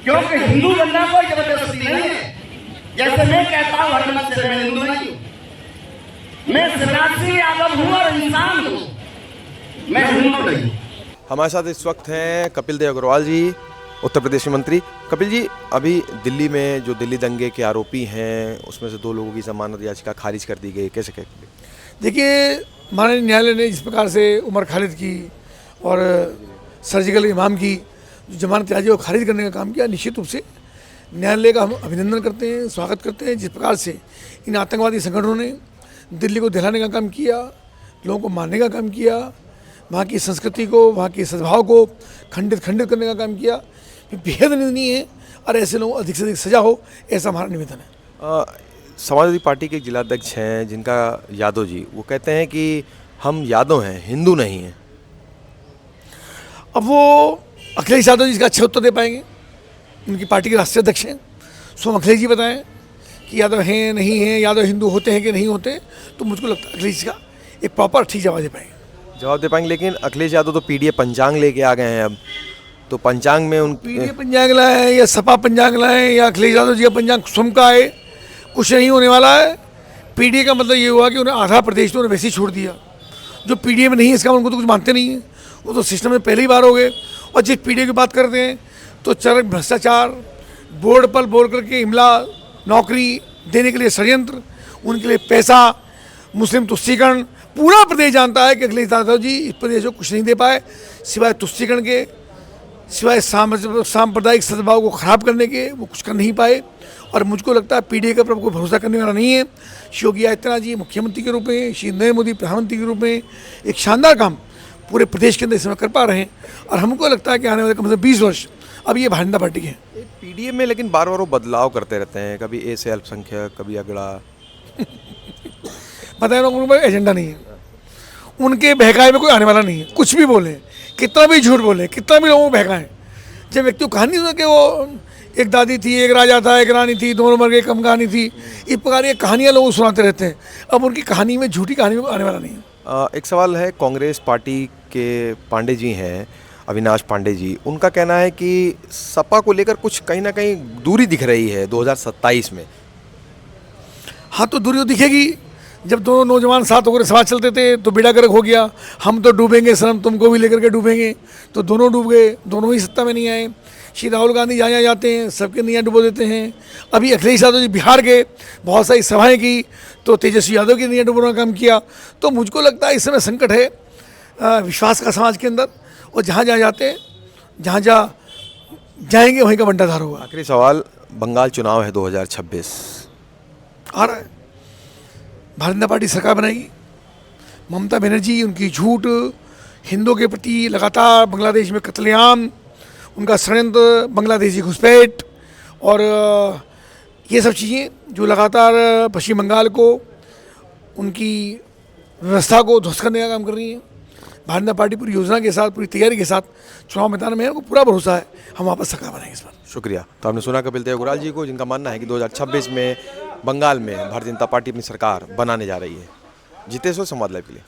क्योंकि हिंदू बनना कोई जबरदस्ती नहीं है। जैसे मैं कहता हूँ हर मन से मैं हिंदू नहीं हूँ, मैं शिवराज यादव हूँ और इंसान हूँ, मैं हिंदू नहीं। हमारे साथ इस वक्त हैं कपिल देव अग्रवाल जी, उत्तर प्रदेश के मंत्री। कपिल जी, अभी दिल्ली में जो दिल्ली दंगे के आरोपी हैं उसमें से 2 लोगों की जमानत याचिका खारिज कर दी गई, कैसे कहेंगे? देखिए, माननीय न्यायालय ने जिस प्रकार से उमर खालिद की और सर्जिकल इमाम की जो जमानत याचिका को खारिज करने का काम किया, निश्चित रूप से न्यायालय का हम अभिनंदन करते हैं, स्वागत करते हैं। जिस प्रकार से इन आतंकवादी संगठनों ने दिल्ली को दहलाने का काम किया, लोगों को मारने का काम किया, वहाँ की संस्कृति को, वहाँ के सद्भाव को खंडित करने का काम किया, बेहद निंदनीय है और ऐसे लोगों को अधिक से अधिक सजा हो, ऐसा हमारा निवेदन है। समाजवादी पार्टी के जिलाध्यक्ष हैं जिनका यादव जी, वो कहते हैं कि हम यादव हैं, हिंदू नहीं हैं। अब वो अखिलेश यादव जी इसका अच्छा उत्तर दे पाएंगे, उनकी पार्टी के राष्ट्रीय अध्यक्ष हैं। सो अखिलेश जी बताएं कि यादव हैं नहीं हैं, यादव हिंदू होते हैं कि नहीं होते, तो मुझको लगता है अखिलेश का एक प्रॉपर ठीक जवाब दे पाएंगे। लेकिन अखिलेश यादव तो पीडीए पंचांग लेके आ गए हैं अब, तो पंचांग में उन पीडीए पंचांग लाए या सपा पंचांग लाए या अखिलेश यादव जी का पंचांग स्वयं का आए, कुछ नहीं होने वाला है। पीडीए का मतलब ये हुआ कि उन्हें आधा प्रदेश तो उन्हें वैसे ही छोड़ दिया। जो पीडीए में नहीं है इसका उनको तो कुछ मानते नहीं है, वो तो सिस्टम में पहले ही बार हो गए। और जिस पीडीए की बात करते हैं तो चरक भ्रष्टाचार, बोर्ड पर बोल करके इमला नौकरी देने के लिए षड्यंत्र, उनके लिए पैसा, मुस्लिम तुष्टीकरण, पूरा प्रदेश जानता है कि अखिलेश यादव जी इस प्रदेश को कुछ नहीं दे पाए सिवाय तुष्टीकरण के, सिवाय सांप्रदायिक सद्भाव को खराब करने के, वो कुछ कर नहीं पाए। और मुझको लगता है पीडीए के ऊपर कोई भरोसा करने वाला नहीं है। योगी आदित्यनाथ जी मुख्यमंत्री के रूप में, श्री नरेंद्र मोदी प्रधानमंत्री के रूप में एक शानदार काम पूरे प्रदेश के अंदर इस समय कर पा रहे हैं। और हमको लगता है कि आने वाले कम से कम 20 वर्ष अब ये भारतीय जनता पार्टी के हैं। पीडीए में लेकिन बार बार वो बदलाव करते रहते हैं, कभी ए से अल्पसंख्यक, कभी अगड़ा। पता है, उनका एजेंडा नहीं है, उनके बहकाए में कोई आने वाला नहीं है। कुछ भी बोले, कितना भी झूठ बोले, कितना भी लोगों को बहकाएं। जब व्यक्ति को कहानी सुना कि वो एक दादी थी, एक राजा था, एक रानी थी, दोनों मर गए, कम कहानी थी, इस प्रकार ये कहानियाँ लोग सुनाते रहते हैं। अब उनकी कहानी में, झूठी कहानी में आने वाला नहीं है। एक सवाल है, कांग्रेस पार्टी के पांडे जी हैं, अविनाश पांडे जी, उनका कहना है कि सपा को लेकर कुछ कहीं ना कहीं दूरी दिख रही है 2027 में। हाँ, तो दूरी तो दिखेगी। जब दोनों नौजवान साथ होकर सवाल चलते थे तो बेड़ा गर्क हो गया, हम तो डूबेंगे सनम, तुमको भी लेकर के डूबेंगे, तो दोनों डूब गए, दोनों ही सत्ता में नहीं आए। श्री राहुल गांधी जहाँ जाते हैं सबके नैया डुबो देते हैं। अभी अखिलेश यादव जी बिहार के बहुत सारी सभाएं की तो तेजस्वी यादव की नैया डुबोने का काम किया। तो मुझको लगता है इस समय संकट है विश्वास का समाज के अंदर, और जहाँ जहाँ जाते हैं, जहाँ जहाँ जाएंगे वहीं का बंटाधार होगा। आखिरी सवाल, बंगाल चुनाव है 2026 आ रहा है, भारतीय जनता पार्टी सरकार बनाएगी। ममता बनर्जी, उनकी झूठ, हिंदुओं के प्रति लगातार बांग्लादेश में कत्लेआम, उनका षड्यंत्र, बांग्लादेशी घुसपैठ और ये सब चीज़ें जो लगातार पश्चिम बंगाल को, उनकी व्यवस्था को ध्वस्त करने का काम कर रही हैं। भारतीय जनता पार्टी पूरी योजना के साथ, पूरी तैयारी के साथ चुनाव मैदान में है, उनको पूरा भरोसा है हम वापस सरकार बनाएंगे इस बार। शुक्रिया। तो आपने सुना कपिल देव अग्रवाल जी को, जिनका मानना है कि 2026 में बंगाल में भारतीय जनता पार्टी अपनी सरकार बनाने जा रही है। जीतेश्वर संवाद लाइव के लिए।